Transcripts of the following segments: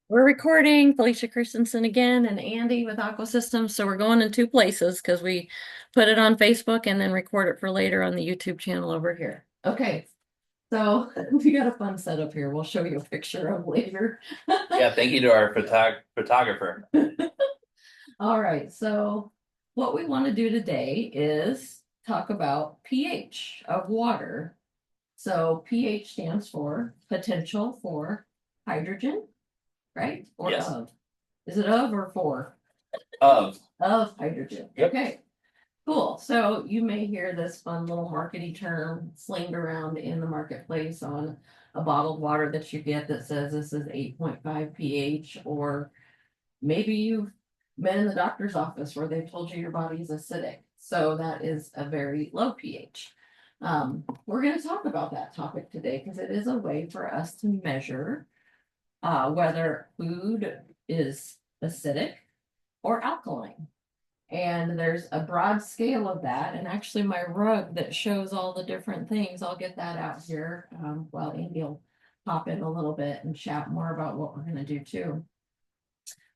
We're recording Felicia Christensen again and Andy with Aqua Systems. So we're going in two places because we put it on Facebook and then record it for later on the YouTube channel over here. Okay, so we got a fun setup here. We'll show you a picture of later. Yeah, thank you to our photographer. All right, so what we want to do today is talk about pH of water. So pH stands for potential for hydrogen, right? Or Yes. of. Is it of or for? Of. Of hydrogen. Yep. Okay, cool. So you may hear this fun little markety term slinged around in the marketplace on a bottled water that you get that says this is 8.5 pH, or maybe you've been in the doctor's office where they've told you your body is acidic. So that is a very low pH. We're going to talk about that topic today because it is a way for us to measure whether food is acidic or alkaline. And there's a broad scale of that. And actually, my rug that shows all the different things, I'll get that out here while Andy will pop in a little bit and chat more about what we're going to do too.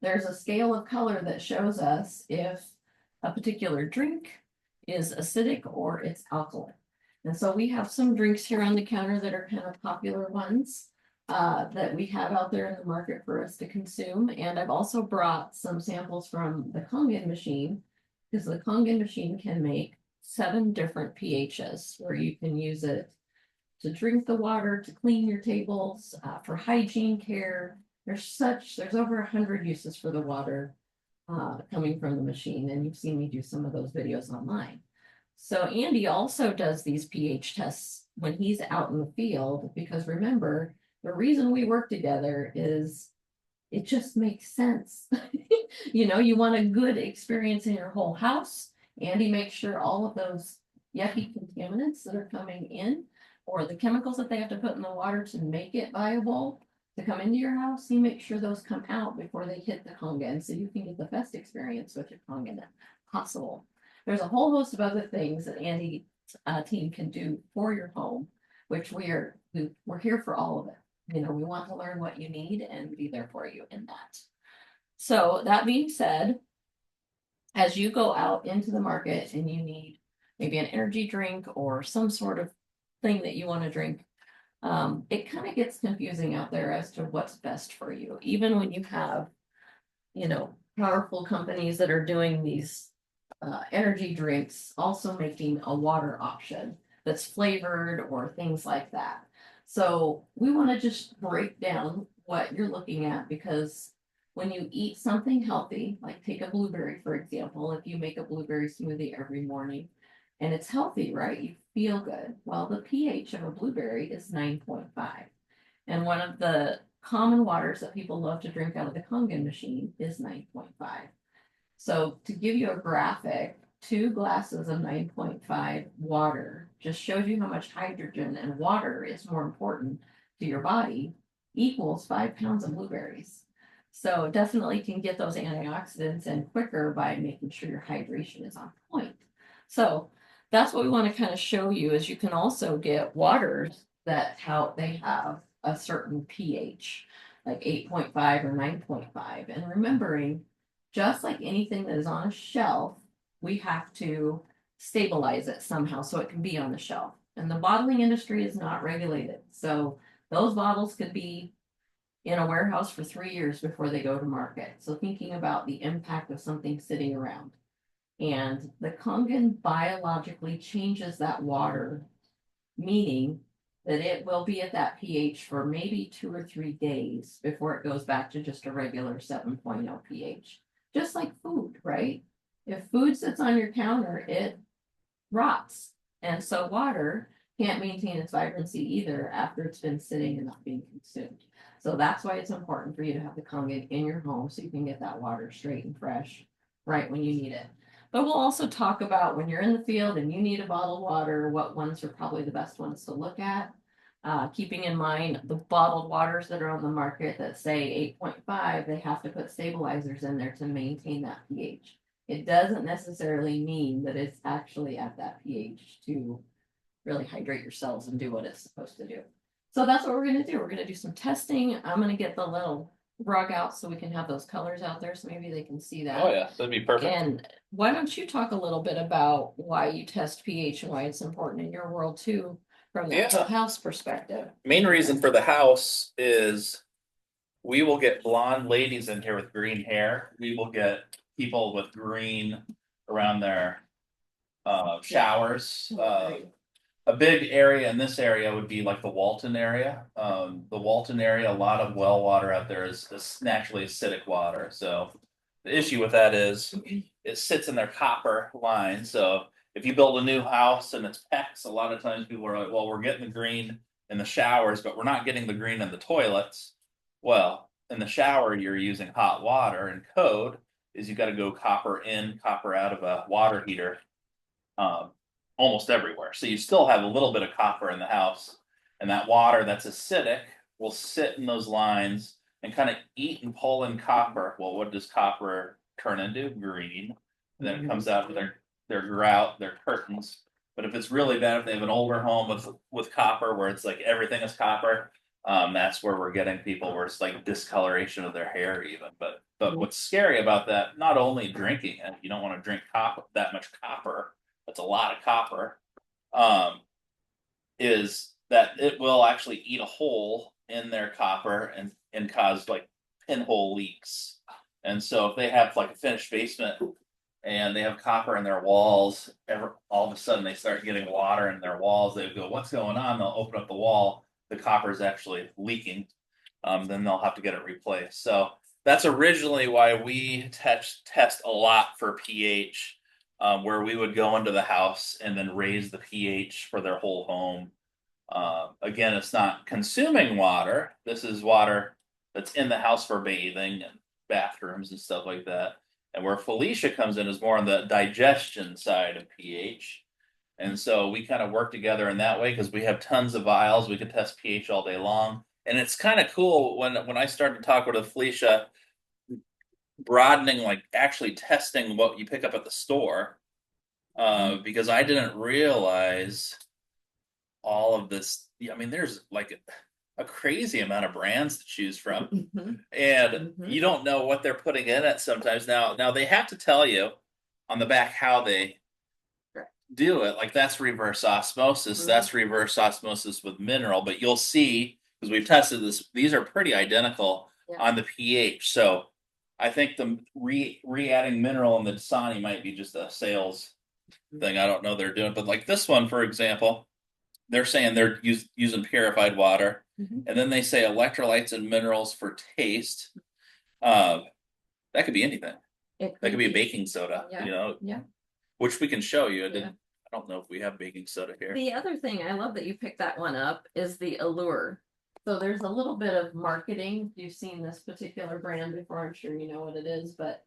There's a scale of color that shows us if a particular drink is acidic or it's alkaline. And so we have some drinks here on the counter that are kind of popular ones that we have out there in the market for us to consume. And I've also brought some samples from the Kangen machine because the Kangen machine can make 7 different pHs where you can use it to drink the water, to clean your tables, for hygiene care. There's over 100 uses for the water coming from the machine, and you've seen me do some of those videos online. So Andy also does these pH tests when he's out in the field, because remember, the reason we work together is it just makes sense. You want a good experience in your whole house. Andy makes sure all of those yucky contaminants that are coming in or the chemicals that they have to put in the water to make it viable to come into your house, he makes sure those come out before they hit the Kangen so you can get the best experience with your Kangen possible. There's a whole host of other things that Andy's team can do for your home, which we're here for all of it. We want to learn what you need and be there for you in that. So that being said, as you go out into the market and you need maybe an energy drink or some sort of thing that you want to drink, it kind of gets confusing out there as to what's best for you. Even when you have, powerful companies that are doing these energy drinks, also making a water option that's flavored or things like that. So we want to just break down what you're looking at because when you eat something healthy, like take a blueberry, for example, if you make a blueberry smoothie every morning and it's healthy, right? You feel good. Well, the pH of a blueberry is 9.5. And one of the common waters that people love to drink out of the Kangen machine is 9.5. So to give you a graphic, 2 glasses of 9.5 water just shows you how much hydrogen and water is more important to your body equals 5 pounds of blueberries. So definitely can get those antioxidants in quicker by making sure your hydration is on point. So that's what we want to kind of show you is you can also get waters that how they have a certain pH, like 8.5 or 9.5. And remembering, just like anything that is on a shelf, we have to stabilize it somehow so it can be on the shelf. And the bottling industry is not regulated. So those bottles could be in a warehouse for 3 years before they go to market. So thinking about the impact of something sitting around. And the Kangen biologically changes that water, meaning that it will be at that pH for maybe 2 or 3 days before it goes back to just a regular 7.0 pH. Just like food, right? If food sits on your counter, it rots. And so water can't maintain its vibrancy either after it's been sitting and not being consumed. So that's why it's important for you to have the Kangen in your home so you can get that water straight and fresh right when you need it. But we'll also talk about when you're in the field and you need a bottled water, what ones are probably the best ones to look at. Keeping in mind the bottled waters that are on the market that say 8.5, they have to put stabilizers in there to maintain that pH. It doesn't necessarily mean that it's actually at that pH to really hydrate your cells and do what it's supposed to do. So that's what we're going to do. We're going to do some testing. I'm going to get the little rug out so we can have those colors out there, so maybe they can see that. Oh yeah, that'd be perfect. And why don't you talk a little bit about why you test pH and why it's important in your world too, from that whole Yeah. house perspective? Main reason for the house is we will get blonde ladies in here with green hair. We will get people with green around their showers. Right. A big area in this area would be like the Walton area. The Walton area, a lot of well water out there is naturally acidic water. So the issue with that is it sits in their copper line. So if you build a new house and it's PEX, a lot of times people are like, well, we're getting the green in the showers, but we're not getting the green in the toilets. Well, in the shower, you're using hot water, and code is you got to go copper in, copper out of a water heater um, almost everywhere. So you still have a little bit of copper in the house, and that water that's acidic will sit in those lines and kind of eat and pull in copper. Well, what does copper turn into? Green. And then it comes out of their grout, their curtains. But if it's really bad, if they have an older home with copper, where it's like everything is copper, that's where we're getting people where it's like discoloration of their hair, even. But what's scary about that? Not only drinking it, you don't want to drink copper that much copper. That's a lot of copper. Um, is that it will actually eat a hole in their copper and cause like pinhole leaks. And so if they have like a finished basement and they have copper in their walls, all of a sudden they start getting water in their walls. They go, "What's going on?" They'll open up the wall. The copper is actually leaking. Then they'll have to get it replaced. So that's originally why we test a lot for pH, where we would go into the house and then raise the pH for their whole home. Again, it's not consuming water. This is water that's in the house for bathing and bathrooms and stuff like that. And where Felicia comes in is more on the digestion side of pH. And so we kind of work together in that way because we have tons of vials. We can test pH all day long. And it's kind of cool when I started to talk with Felicia, broadening, like actually testing what you pick up at the store, because I didn't realize all of this. I mean, there's like a crazy amount of brands to choose from, and you don't know what they're putting in it sometimes. Now they have to tell you on the back how they do it. Like that's reverse osmosis. That's reverse osmosis with mineral, but you'll see because we've tested this. These are pretty identical on the pH. So I think the re-adding mineral in the Dasani might be just a sales thing. I don't know they're doing, but like this one, for example, they're saying they're using purified water, and then they say electrolytes and minerals for taste. That could be anything. That could be a baking soda, which we can show you. I don't know if we have baking soda here. The other thing, I love that you picked that one up, is the allure. So there's a little bit of marketing. You've seen this particular brand before, I'm sure you know what it is, but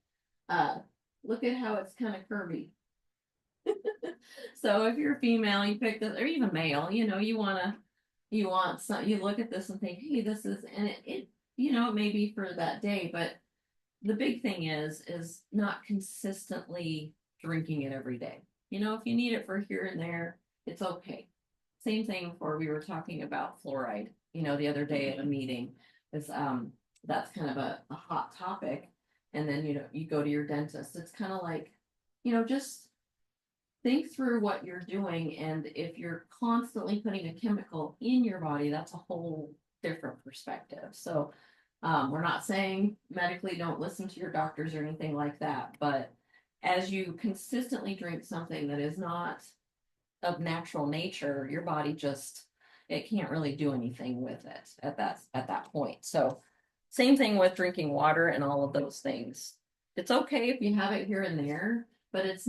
look at how it's kind of curvy. So if you're female, you pick this, or even male, you want some, you look at this and think, hey, this is, and it it may be for that day, but the big thing is not consistently drinking it every day. If you need it for here and there, it's okay. Same thing before we were talking about fluoride, the other day at a meeting, is that's kind of a hot topic. And then, you go to your dentist. It's kind of like, just think through what you're doing. And if you're constantly putting a chemical in your body, that's a whole different perspective. So we're not saying medically don't listen to your doctors or anything like that, but as you consistently drink something that is not of natural nature, your body it can't really do anything with it at that point. So same thing with drinking water and all of those things. It's okay if you have it here and there, but it's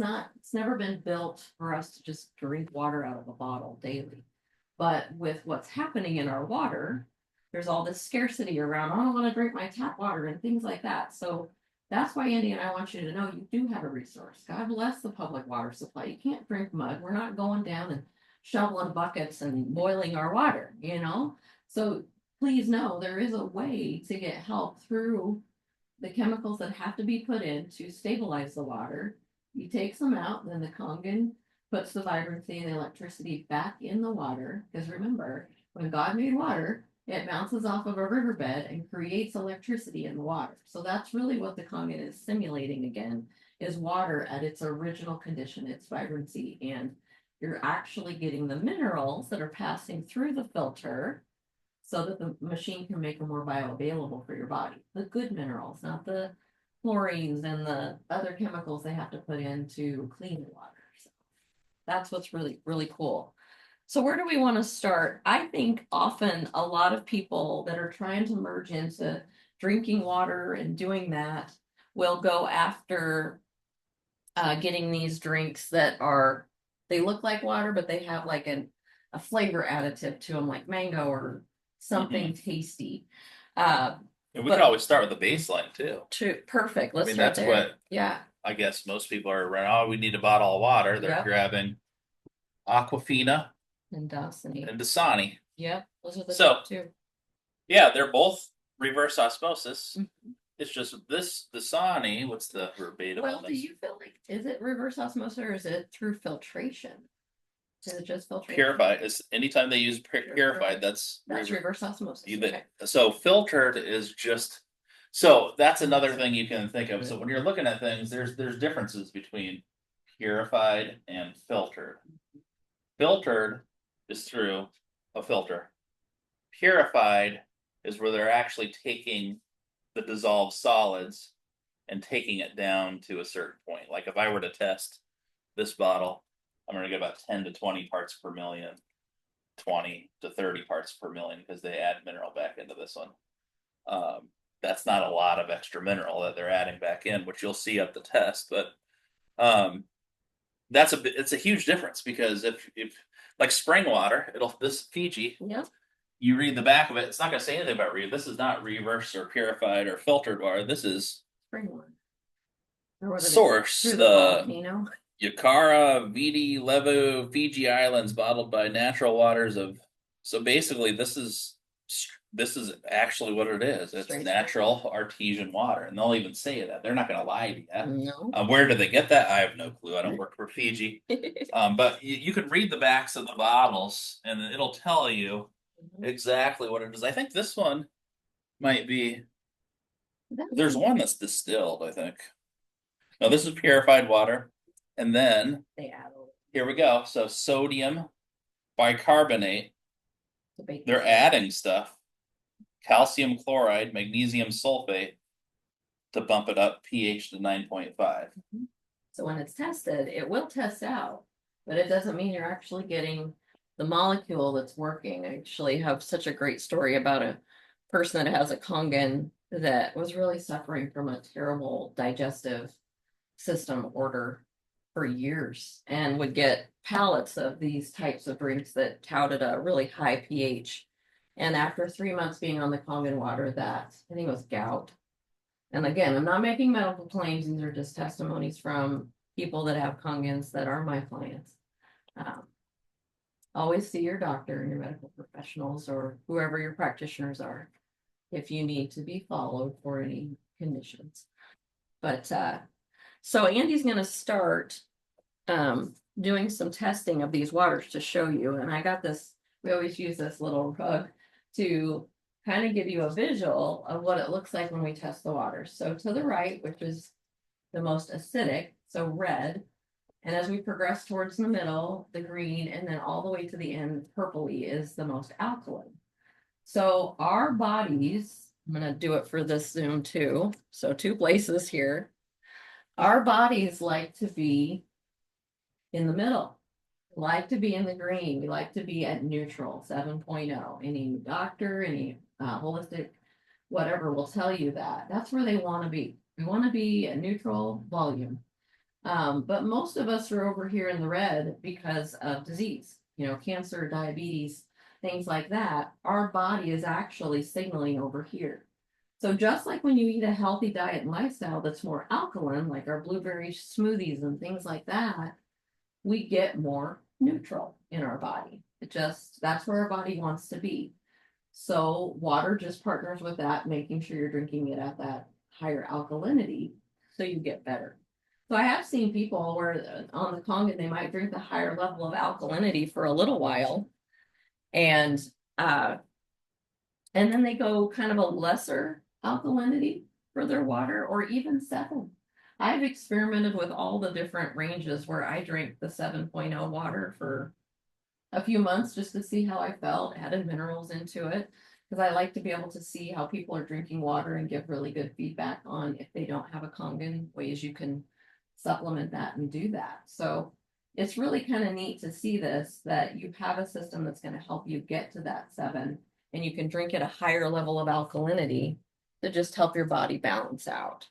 never been built for us to just drink water out of a bottle daily. But with what's happening in our water, there's all this scarcity around, I don't want to drink my tap water and things like that. So that's why, Andy, and I want you to know you do have a resource. God bless the public water supply. You can't drink mud. We're not going down and shoveling buckets and boiling our water, So please know there is a way to get help through the chemicals that have to be put in to stabilize the water. You take some out, then the Kangen puts the vibrancy and the electricity back in the water. Because remember, when God made water, It bounces off of a riverbed and creates electricity in the water. So that's really what the Kangen is simulating again, is water at its original condition, its vibrancy. And you're actually getting the minerals that are passing through the filter so that the machine can make them more bioavailable for your body. The good minerals, not the chlorines and the other chemicals they have to put in to clean the water. So that's what's really, really cool. So where do we want to start? I think often a lot of people that are trying to merge into drinking water and doing that will go after getting these drinks that are, they look like water, but they have like a flavor additive to them, like mango or something tasty. And we But could always start with the baseline too. perfect. I Let's mean, start that's there. what Yeah. I guess most people are running. Oh, we need a bottle of water. They're Yep. grabbing Aquafina And Dawsony. and Dasani. Yep. Those are the So top two. yeah, they're both reverse osmosis. Mhm. It's just this Dasani. What's the verbatim Well, on do this? you feel like, is it reverse osmosis or is it through filtration? Is it just filtration? Purified. It's anytime they use purified, that's reverse osmosis. Okay. So filtered is just so that's another thing you can think of. So when you're looking at things, there's differences between purified and filtered. Filtered is through a filter. Purified is where they're actually taking the dissolved solids and taking it down to a certain point. Like if I were to test this bottle, I'm going to get about 10 to 20 parts per million, 20 to 30 parts per million because they add mineral back into this one. That's not a lot of extra mineral that they're adding back in, which you'll see at the test. But um, it's a huge difference because if like spring water, this Fiji, Yep. you read the back of it, it's not going to say anything about this is not reverse or purified or filtered water. This is Spring water. Or what source through the volcano. Yakara, Viti, Levu, Fiji Islands, bottled by natural waters of. So basically, this is actually what it is. It's Straight natural artesian water, and they'll even say that they're not going to lie to you. No. Where do they get that? I have no clue. I don't work for Fiji. But you can read the backs of the bottles, and it'll tell you exactly what it is. I think this one might be. There's one that's distilled. I think. No, this is purified water, and then They add here we go. So sodium bicarbonate. the They're adding stuff. Calcium chloride, magnesium sulfate to bump it up pH to 9.5. So when it's tested, it will test out, but it doesn't mean you're actually getting the molecule that's working. I actually have such a great story about a person that has a Kangen that was really suffering from a terrible digestive system order for years and would get pallets of these types of drinks that touted a really high pH. And after 3 months being on the Kangen water, that I think it was gout. And again, I'm not making medical claims. These are just testimonies from people that have Kangens that are my clients. Always see your doctor and your medical professionals or whoever your practitioners are if you need to be followed for any conditions. But so Andy's going to start doing some testing of these waters to show you. And I got this, we always use this little rug to kind of give you a visual of what it looks like when we test the water. So to the right, which is the most acidic, so red. And as we progress towards the middle, the green, and then all the way to the end, purpley is the most alkaline. So our bodies, I'm going to do it for this Zoom too. So 2 places here. Our bodies like to be in the middle, like to be in the green. We like to be at neutral, 7.0. Any doctor, any holistic, whatever will tell you that. That's where they want to be. We want to be a neutral volume. But most of us are over here in the red because of disease, cancer, diabetes, things like that. Our body is actually signaling over here. So just like when you eat a healthy diet and lifestyle that's more alkaline, like our blueberry smoothies and things like that, we get more neutral in our body. That's where our body wants to be. So water just partners with that, making sure you're drinking it at that higher alkalinity so you get better. So I have seen people where on the Kangen, they might drink the higher level of alkalinity for a little while. And And then they go kind of a lesser alkalinity for their water, or even 7. I've experimented with all the different ranges where I drank the 7.0 water for a few months just to see how I felt, added minerals into it. Because I like to be able to see how people are drinking water and give really good feedback on if they don't have a Kangen, ways you can supplement that and do that. So it's really kind of neat to see this, that you have a system that's going to help you get to that 7, and you can drink at a higher level of alkalinity to just help your body balance out.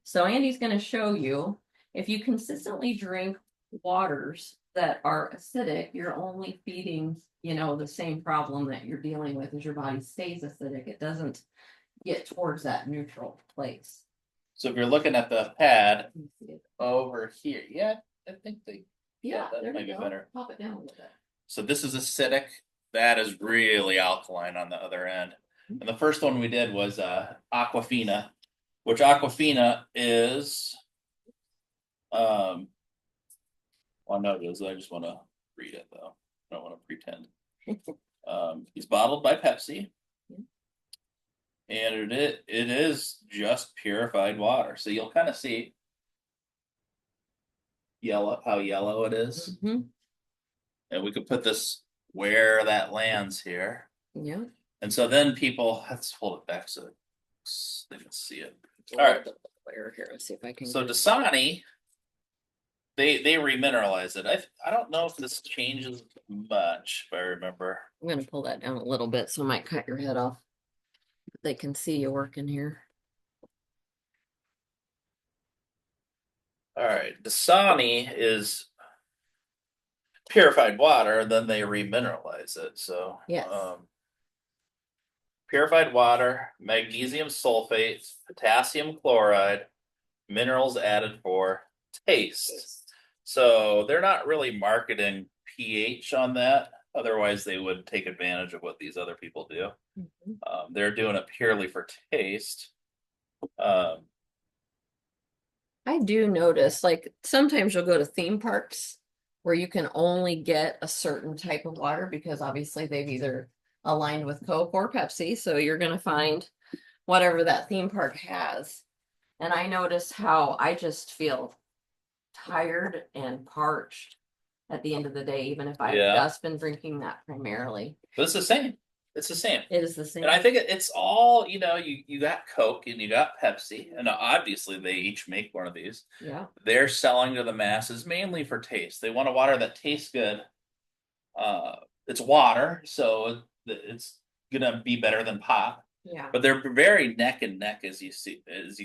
So Andy's going to show you, if you consistently drink waters that are acidic, you're only feeding, the same problem that you're dealing with as your body stays acidic. It doesn't get towards that neutral place. So if you're looking at the pad over here, yeah, I think that there might you be go. better. Pop it down a little bit. So this is acidic. That is really alkaline on the other end. And the first one we did was Aquafina, which Aquafina is well, no, it is. I just want to read it though. I don't want to pretend. It's bottled by Pepsi, and it is just purified water. So you'll kind of see how yellow it is. Mm-hmm. And we could put this where that lands here. Yeah. And so then people, let's hold it back so they can see it. All right. Here, let's see if I can. So Dasani, they remineralize it. I don't know if this changes much, if I remember. I'm gonna pull that down a little bit so it might cut your head off. They can see you working here. All right, Dasani is purified water, and then they remineralize it. So Yes. Purified water, magnesium sulfate, potassium chloride, minerals added for taste. So they're not really marketing pH on that. Otherwise, they would take advantage of what these other people do. Mm-hmm. They're doing it purely for taste. I do notice, like, sometimes you'll go to theme parks where you can only get a certain type of water because obviously they've either aligned with Coke or Pepsi. So you're going to find whatever that theme park has. And I notice how I just feel tired and parched at the end of the day, even if I've just been drinking that primarily. But it's the same. It's the same. It is the same. And I think it's all, you got Coke and you got Pepsi, and obviously they each make one of these. Yeah. They're selling to the masses mainly for taste. They want a water that tastes good. It's water, so it's gonna be better than pop. Yeah. But they're very neck and neck, as you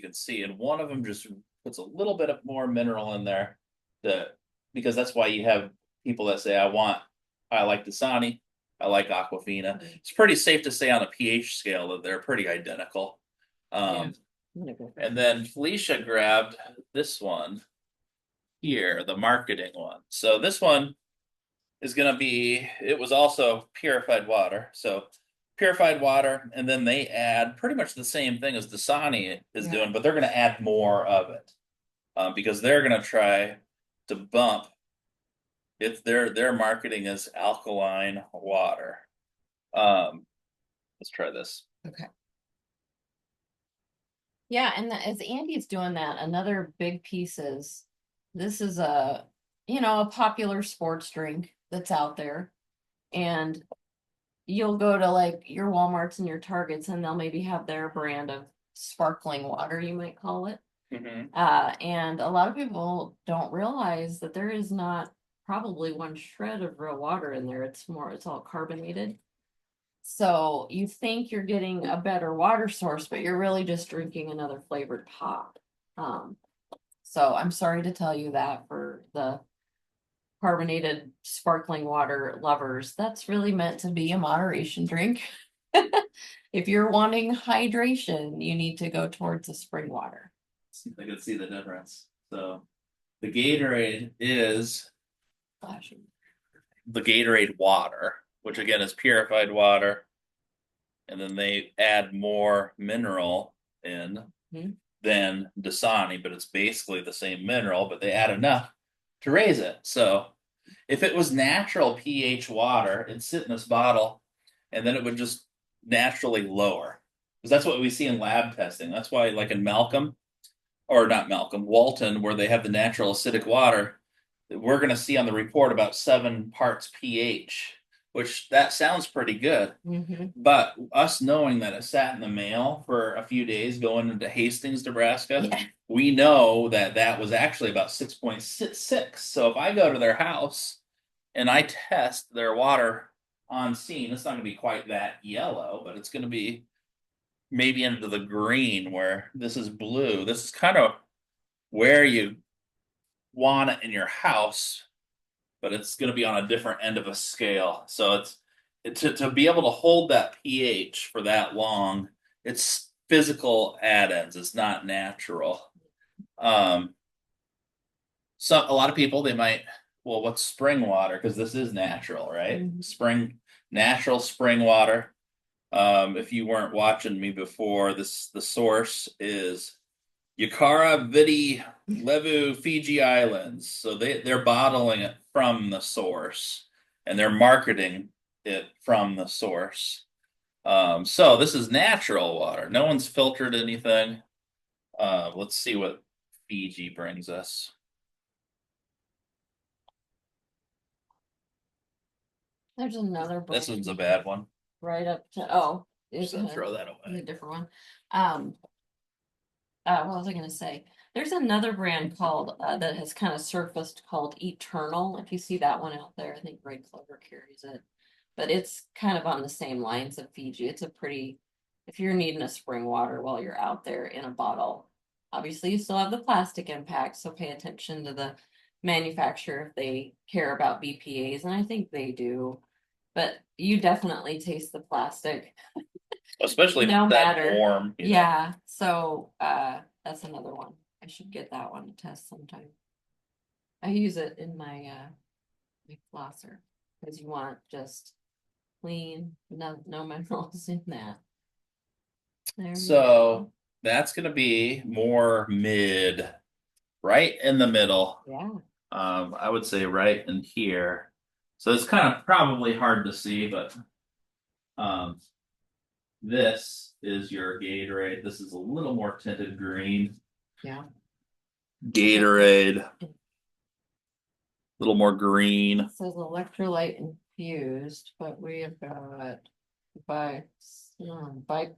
can see, and one of them just puts a little bit of more mineral in there, because that's why you have people that say, I like Dasani, I like Aquafina. Mm-hmm. It's pretty safe to say on a pH scale that they're pretty identical. And then Felicia grabbed this one here, the marketing one. So this one is going to be, it was also purified water. So purified water, and then they add pretty much the same thing as Dasani is doing, but they're going to add more of it because they're going to try to bump. If their marketing is alkaline water. Let's try this. Okay. Yeah, and as Andy's doing that, another big piece is this is a popular sports drink that's out there, and you'll go to like your Walmarts and your Targets, and they'll maybe have their brand of sparkling water, you might call it. Mm-hmm. And a lot of people don't realize that there is not probably one shred of real water in there. It's all carbonated. So you think you're getting a better water source, but you're really just drinking another flavored pop. So I'm sorry to tell you that for the carbonated sparkling water lovers, that's really meant to be a moderation drink. If you're wanting hydration, you need to go towards the spring water. I can see the difference. So the Gatorade is the Gatorade water, which again is purified water, and then they add more mineral in than Dasani, but it's basically the same mineral, but they add enough to raise it. So if it was natural pH water, it'd sit in this bottle, and then it would just naturally lower. Because that's what we see in lab testing. That's why, like in Malcolm, or not Malcolm, Walton, where they have the natural acidic water, we're going to see on the report about 7 parts pH, which that sounds pretty good. Mhm. But us knowing that it sat in the mail for a few days going into Hastings, Nebraska, Yeah. we know that that was actually about 6.66. So if I go to their house and I test their water on scene, it's not going to be quite that yellow, but it's going to be maybe into the green where this is blue. This is kind of where you want it in your house, but it's going to be on a different end of a scale. So to be able to hold that pH for that long, it's physical add-ins. It's not natural. Um, so a lot of people they might, well, what's spring water? Because this is natural, right? Mhm. Natural spring water. If you weren't watching me before, the source is Yukara Viti Levu Fiji Islands. So they're bottling it from the source and they're marketing it from the source. So this is natural water. No one's filtered anything. Let's see what Fiji brings us. There's another This one's a brand bad one. right up to, oh, Just it's gonna throw that a away. different one. Um, what was I gonna say? There's another brand called, that has kind of surfaced called Eternal. If you see that one out there, I think Red Clover carries it. But it's kind of on the same lines of Fiji. It's a pretty, if you're needing a spring water while you're out there in a bottle, obviously you still have the plastic impact, so pay attention to the manufacturer if they care about BPA's, and I think they do. But you definitely taste the plastic, Especially if no it's that matter. warm, you know. Yeah, so that's another one. I should get that one to test sometime. I use it in my flosser because you want just clean, no minerals in that. There you go. So that's gonna be more mid, right in the middle. Yeah. I would say right in here. So it's kind of probably hard to see, but um, this is your Gatorade. This is a little more tinted green. Yeah. Gatorade, a little more green. It says electrolyte infused, but we have got by by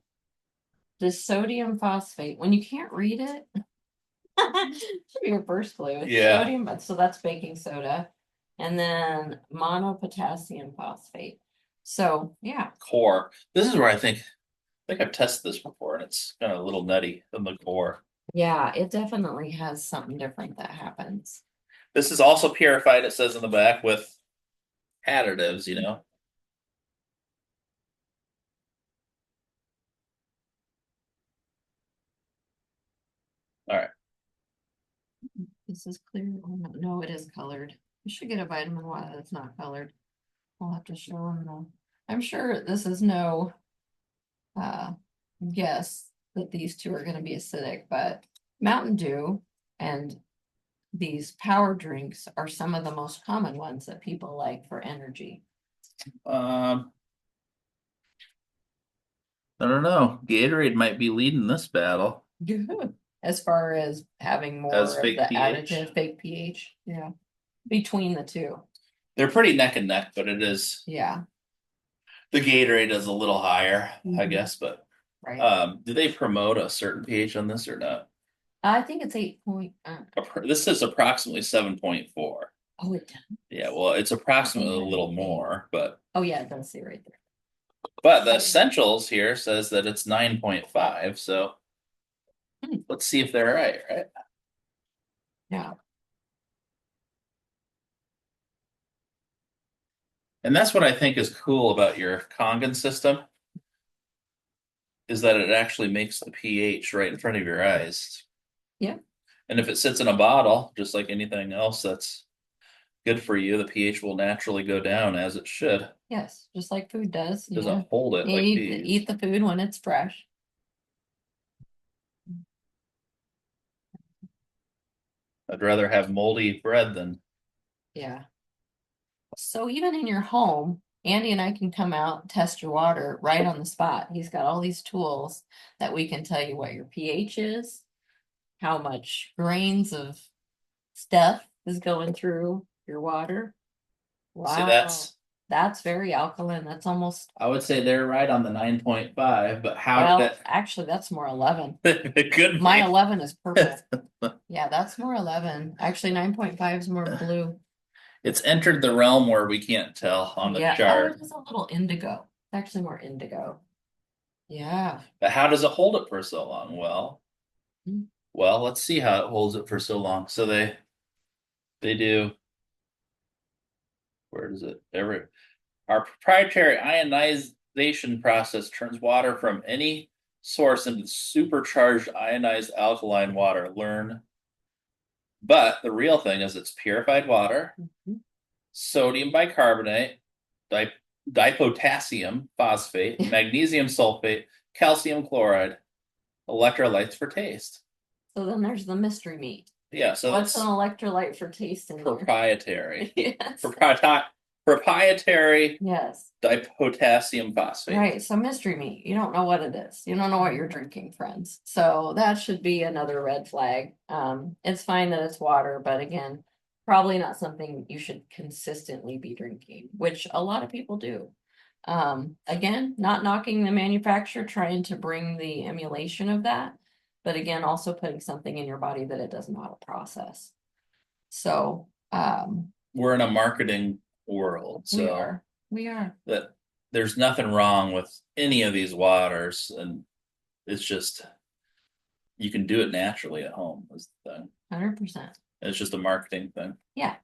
the sodium phosphate. When you can't read it, should be your first clue. It's Yeah, sodium, but so that's baking soda, and then monopotassium phosphate. So yeah, core. This is where I think I've tested this before, and it's kind of a little nutty in the core. yeah, it definitely has something different that happens. This is also purified. It says in the back with additives. You know. All right. This is clear. Oh, no, no, it is colored. You should get a vitamin water that's not colored. I'll have to show them though. I'm sure this is no uh guess that these two are gonna be acidic, but Mountain Dew and these power drinks are some of the most common ones that people like for energy. Um, I don't know. Gatorade might be leading this battle Good. As far as having as more of the fake pH. additive fake pH, yeah, between the two, They're pretty neck and neck, but it is yeah. the Gatorade is a little higher, I Mhm. guess. But Right. do they promote a certain pH on this or not? I think it's 8 point, This is approximately 7.4. oh, it does. Yeah, well, it's I approximately think a I little have eight. more, but Oh, yeah, it does say right there. the essentials here says that it's 9.5. So Hmm. let's see if they're right, right? Yeah. And that's what I think is cool about your Kangen system is that it actually makes the pH right in front of your eyes. Yeah. And if it sits in a bottle, just like anything else that's good for you, the pH will naturally go down as it should. Yes, just like food does. It doesn't hold it You like eat these. eat the food when it's fresh. I'd rather have moldy bread than Yeah. So even in your home, Andy and I can come out, test your water right on the spot. He's got all these tools that we can tell you what your pH is, how much grains of stuff is going through your water. See, Wow, that's very alkaline. That's almost, I would say they're right on the 9.5, but how did well, actually, that's more 11. it could My be. 11 is purple. Yeah, that's more 11. Actually, 9.5 is more blue. It's entered the realm where we can't tell on the Yeah. Oh, it chart. is a little indigo. It's actually more indigo. Yeah. But how does it hold it for so long? Mm. Well, let's see how it holds it for so long. So they do, where does it ever, our proprietary ionization process turns water from any source into supercharged ionized alkaline water. Learn. But the real thing is it's purified water, Mhm. sodium bicarbonate, di dipotassium phosphate, magnesium sulfate, calcium chloride, electrolytes for taste. So then there's the mystery meat. Yeah, so What's an that's electrolyte for taste in there? proprietary. Yes. Proprietary Yes. dipotassium phosphate. Right. So mystery meat. You don't know what it is. You don't know what you're drinking, friends. So that should be another red flag. It's fine that it's water, but again, probably not something you should consistently be drinking, which a lot of people do. Again, not knocking the manufacturer, trying to bring the emulation of that, but again, also putting something in your body that it doesn't know how to process. So, We're in a marketing world, we so are, we are. that there's nothing wrong with any of these waters, and it's just you can do it naturally at home is the thing. 100%. It's just a marketing thing. Yeah.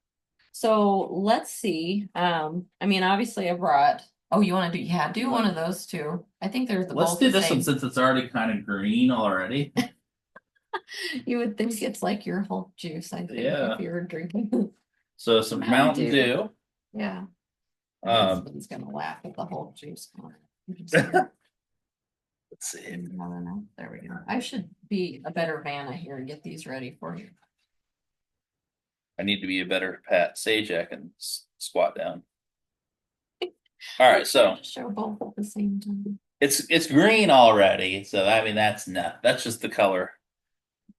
So let's see. I mean, obviously I brought, oh, you want to do, yeah, do one of those too. I think they're Let's both do the this one same. since it's already kind of green already. You would think it's like your Hulk juice, I think, Yeah. if you were drinking So some Mountain Dew. Yeah. My Um, husband's gonna laugh at the Hulk juice comment. let's see. There we go. I should be a better Vanna here and get these ready for you. I need to be a better Pat Sajak and squat down. All right, so Show both at the same time. it's green already, so I mean that's just the color,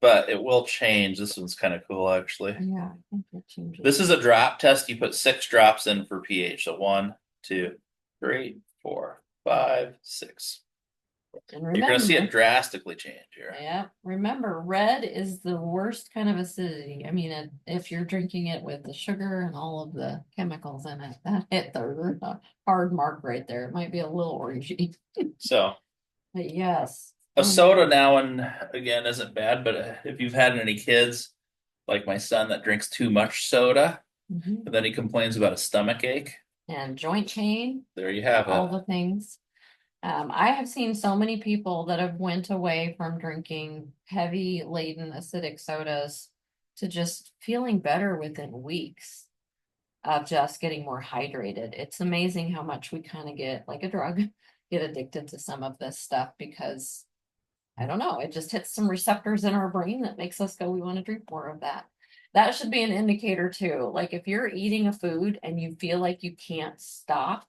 but it will change. This one's kind of cool actually. Yeah, I think it changes. This is a drop test. You put 6 drops in for pH. So 1, 2, 3, 4, 5, 6. And You're going to see it remember, drastically change here. yeah, remember, red is the worst kind of acidity. I mean, if you're drinking it with the sugar and all of the chemicals in it, that hit the hard mark right there. It might be a little orangey, So but yes. a soda now and again isn't bad, but if you've had any kids like my son that drinks too much soda, Mhm. and then he complains about a stomach ache, And joint pain, there you have all it. the things. I have seen so many people that have went away from drinking heavy laden acidic sodas to just feeling better within weeks of just getting more hydrated. It's amazing how much we kind of get like a drug, get addicted to some of this stuff because I don't know, it just hits some receptors in our brain that makes us go, we want to drink more of that. That should be an indicator too. Like if you're eating a food and you feel like you can't stop,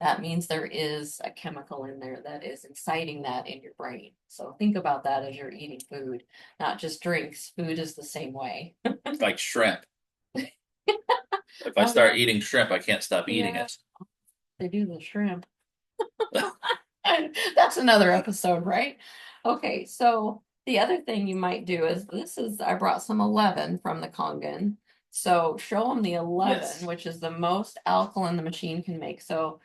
that means there is a chemical in there that is inciting that in your brain. So think about that as you're eating food, not just drinks. Food is the same way. Like shrimp. If I start eating shrimp, I can't stop eating it. They do the shrimp. That's another episode, right? Okay, so the other thing you might do is I brought some 11 from the Kangen. So show them the 11, Yes. which is the most alkaline the machine can make. So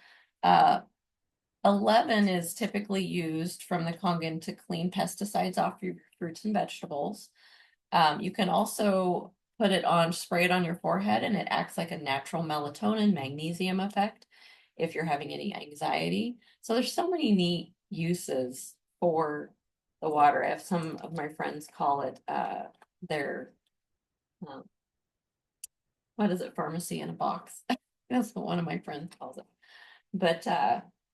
11 is typically used from the Kangen to clean pesticides off your fruits and vegetables. You can also put it on, spray it on your forehead, and it acts like a natural melatonin magnesium effect if you're having any anxiety. So there's so many neat uses for the water. I have some of my friends call it their what is it, pharmacy in a box. That's what one of my friends calls it. But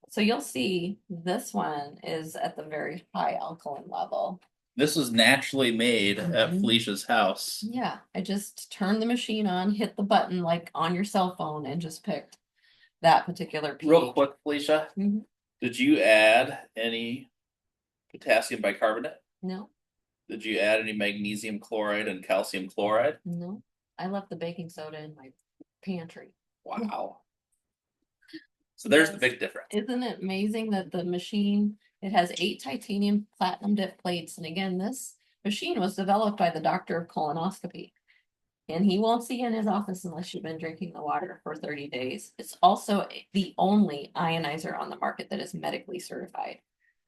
so you'll see this one is at the very high alkaline level. This was naturally made at Mhm. Felicia's house. Yeah, I just turned the machine on, hit the button like on your cell phone and just picked that particular pH. Real quick, Felicia, Mhm. did you add any potassium bicarbonate? No, Did you add any magnesium chloride and calcium chloride? no, I left the baking soda in my pantry. Wow. So there's the Yes. big difference. Isn't it amazing that the machine, it has 8 titanium platinum dip plates, and again, this machine was developed by the doctor of colonoscopy. And he won't see you in his office unless you've been drinking the water for 30 days. It's also the only ionizer on the market that is medically certified.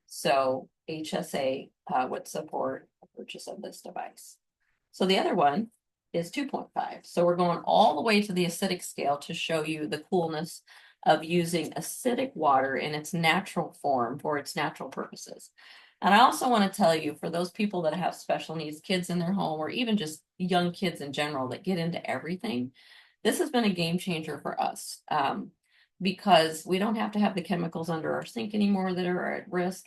So HSA would support the purchase of this device. So the other one is 2.5. So we're going all the way to the acidic scale to show you the coolness of using acidic water in its natural form for its natural purposes. And I also want to tell you, for those people that have special needs kids in their home, or even just young kids in general that get into everything, this has been a game changer for us, because we don't have to have the chemicals under our sink anymore that are at risk.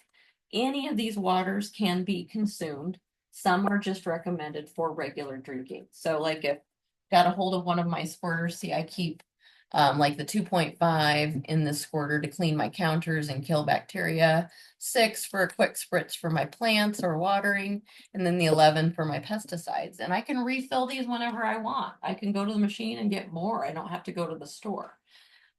Any of these waters can be consumed. Some are just recommended for regular drinking. So like if got a hold of one of my squirters, see, I keep like the 2.5 in the squirter to clean my counters and kill bacteria, 6 for a quick spritz for my plants or watering, and then the 11 for my pesticides. And I can refill these whenever I want. I can go to the machine and get more. I don't have to go to the store.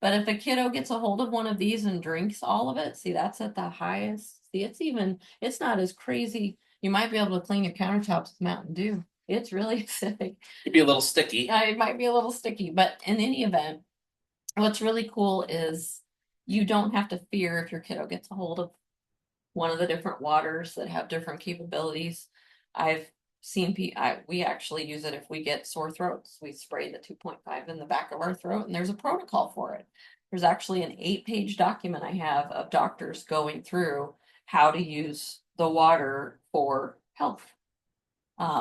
But if a kiddo gets a hold of one of these and drinks all of it, see, that's at the highest. See, it's not as crazy. You might be able to clean your countertops with Mountain Dew. It's really acidic. It'd be a little sticky. It might be a little sticky, but in any event, what's really cool is you don't have to fear if your kiddo gets a hold of one of the different waters that have different capabilities. I've seen we actually use it if we get sore throats. We spray the 2.5 in the back of our throat, and there's a protocol for it. There's actually an 8-page document I have of doctors going through how to use the water for health,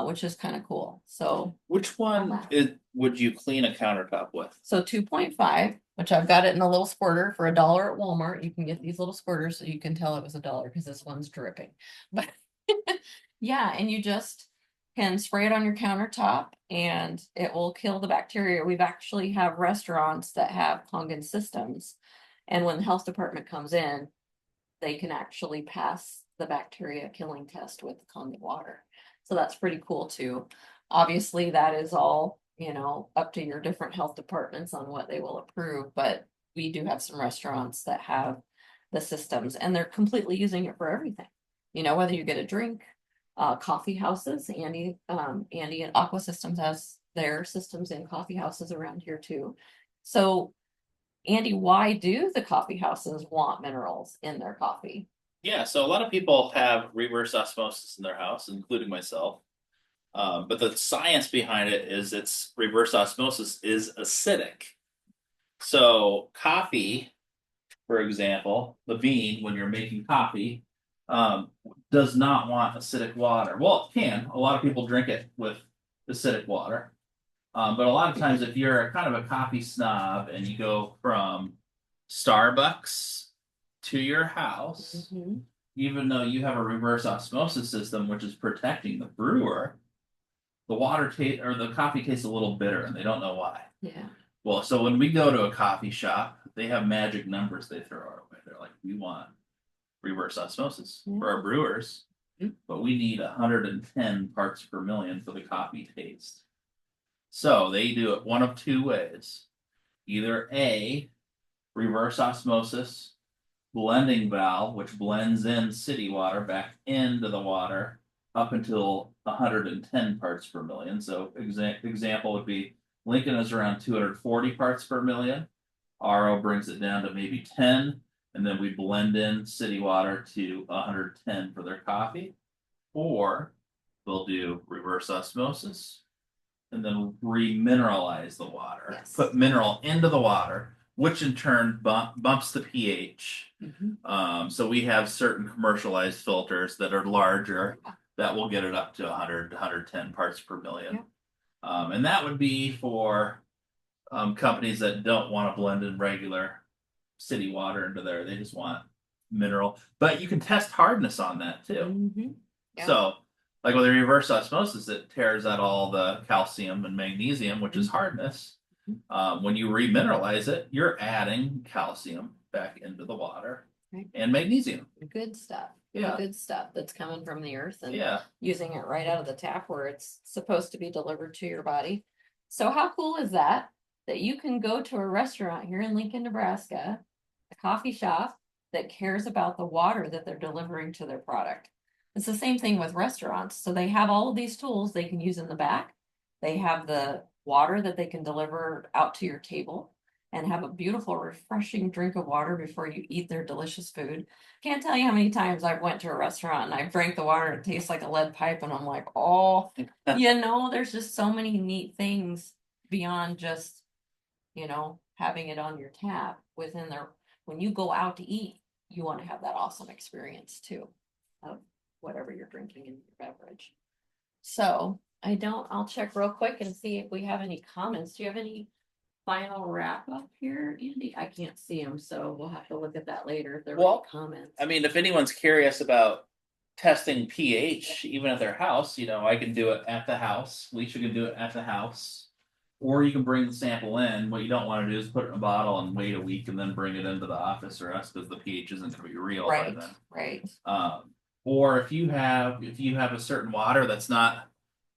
which is kind of cool. So Which one would you clean a countertop with? So 2.5, which I've got it in a little squirter for $1 at Walmart. You can get these little squirters so you can tell it was $1 because this one's dripping. But yeah, and you just can spray it on your countertop and it will kill the bacteria. We've actually have restaurants that have Kangen systems. And when the health department comes in, they can actually pass the bacteria killing test with the Kangen water. So that's pretty cool too. Obviously, that is all, up to your different health departments on what they will approve, but we do have some restaurants that have the systems and they're completely using it for everything. Whether you get a drink, coffee houses, Andy and Aqua Systems has their systems in coffee houses around here too. So Andy, why do the coffee houses want minerals in their coffee? Yeah, so a lot of people have reverse osmosis in their house, including myself. But the science behind it is it's reverse osmosis is acidic. So coffee, for example, the bean, when you're making coffee, does not want acidic water. Well, it can. A lot of people drink it with acidic water. But a lot of times, if you're a kind of a coffee snob and you go from Starbucks to your house, Mhm. even though you have a reverse osmosis system, which is protecting the brewer, the water taste or the coffee tastes a little bitter, and they don't know why. Yeah. Well, so when we go to a coffee shop, they have magic numbers they throw our way. They're like, we want reverse osmosis for our brewers, but we need 110 parts per million for the coffee taste. So they do it one of two ways. Either A, reverse osmosis, blending valve, which blends in city water back into the water up until 110 parts per million. So example would be Lincoln is around 240 parts per million. RO brings it down to maybe 10, and then we blend in city water to 110 for their coffee. Or they'll do reverse osmosis and then remineralize the water, Yes. put mineral into the water, which in turn bumps the pH. So we have certain commercialized filters that are larger that will get it up to 100 to 110 parts per million. And that would be for companies that don't want to blend in regular city water into there. They just want mineral. But you can test hardness on that too. So, like with the reverse osmosis, it tears out all the calcium and magnesium, which is hardness. When you remineralize it, you're adding calcium back into the water Right. and magnesium. Good stuff. Yeah. Good stuff that's coming from the earth and Yeah. using it right out of the tap where it's supposed to be delivered to your body. So how cool is that? That you can go to a restaurant here in Lincoln, Nebraska, a coffee shop that cares about the water that they're delivering to their product. It's the same thing with restaurants. So they have all of these tools they can use in the back. They have the water that they can deliver out to your table and have a beautiful, refreshing drink of water before you eat their delicious food. Can't tell you how many times I've went to a restaurant and I've drank the water and it tastes like a lead pipe and I'm like, oh, there's just so many neat things beyond just, having it on your tap within their, when you go out to eat, you want to have that awesome experience too of whatever you're drinking in your beverage. So I'll check real quick and see if we have any comments. Do you have any final wrap up here, Andy? I can't see them, so we'll have to look at that later if there are any comments. I mean, if anyone's curious about testing pH, even at their house, I can do it at the house. Leisha can do it at the house. Or you can bring the sample in. What you don't want to do is put it in a bottle and wait a week and then bring it into the office or us because the pH isn't going to be real by Right, then. right. Or if you have a certain water that's not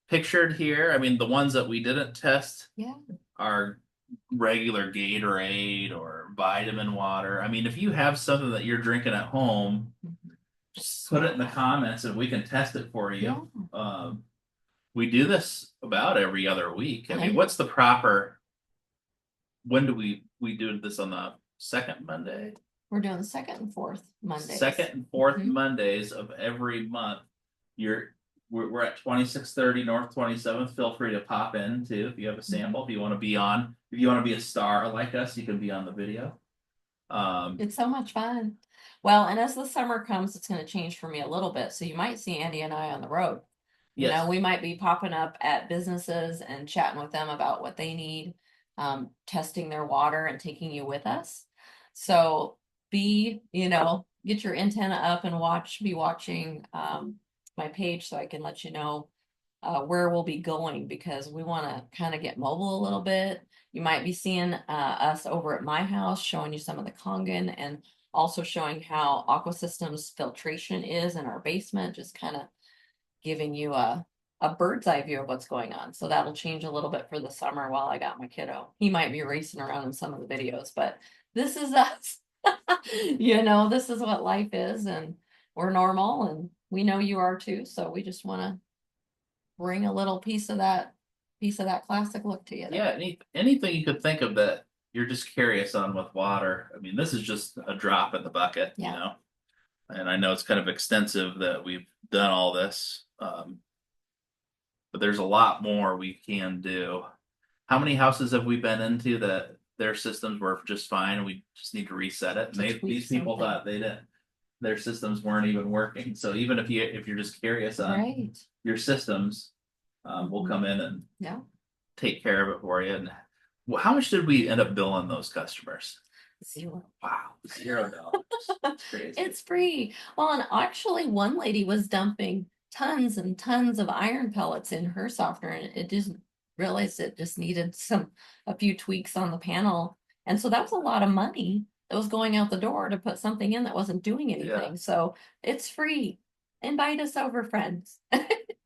pictured here, I mean, the ones that we didn't test Yeah. are regular Gatorade or vitamin water. I mean, if you have something that you're drinking at home, just put it in the comments and we can test it for you. Yeah. We do this about every other week. I mean, Right. what's the proper? When do we do this on the second Monday? We're doing the second and fourth Mondays. Second and fourth Mhm. Mondays of every month. We're at 2630 North 27th. Feel free to pop in too if you have a sample. If you want to be on, if you want to be a star like us, you can be on the video. It's so much fun. Well, and as the summer comes, it's going to change for me a little bit. So you might see Andy and I on the road. Yes. We might be popping up at businesses and chatting with them about what they need, testing their water and taking you with us. So get your antenna up and be watching my page so I can let you know where we'll be going because we want to kind of get mobile a little bit. You might be seeing us over at my house, showing you some of the Kangen and also showing how Aqua Systems filtration is in our basement, just kind of giving you a bird's eye view of what's going on. So that'll change a little bit for the summer while I got my kiddo. He might be racing around in some of the videos, but this is us. This is what life is, and we're normal, and we know you are too. So we just want to bring a little piece of that classic look to you. Yeah, anything you could think of that you're just curious on with water. I mean, this is just a drop in the bucket, Yeah. And I know it's kind of extensive that we've done all this, but there's a lot more we can do. How many houses have we been into that their systems were just fine and we just need to reset it? And these people thought their systems weren't even working. So even if you're just curious on your systems, we'll come in and take care of it for you. And how much did we end up billing those customers? $0. Wow, $0. Crazy. It's free. Well, and actually one lady was dumping tons and tons of iron pellets in her softener and it just realized it just needed a few tweaks on the panel. And so that was a lot of money that was going out the door to put something in that wasn't doing anything. Yeah. So it's free. Invite us over, friends.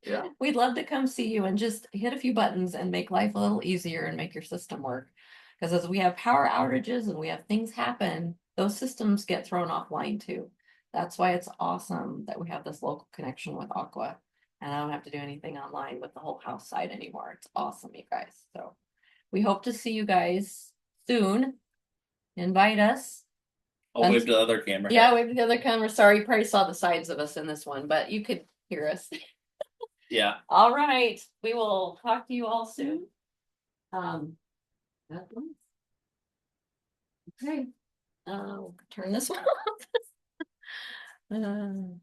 Yeah. We'd love to come see you and just hit a few buttons and make life a little easier and make your system work. Because as we have power outages and we have things happen, those systems get thrown offline too. That's why it's awesome that we have this local connection with Aqua. And I don't have to do anything online with the whole house side anymore. It's awesome, you guys. So we hope to see you guys soon. Invite us. I'll wave to the other camera. Yeah, wave to the other camera. Sorry, you probably saw the sides of us in this one, but you could hear us. Yeah. All right. We will talk to you all soon. Okay. Turn this one off.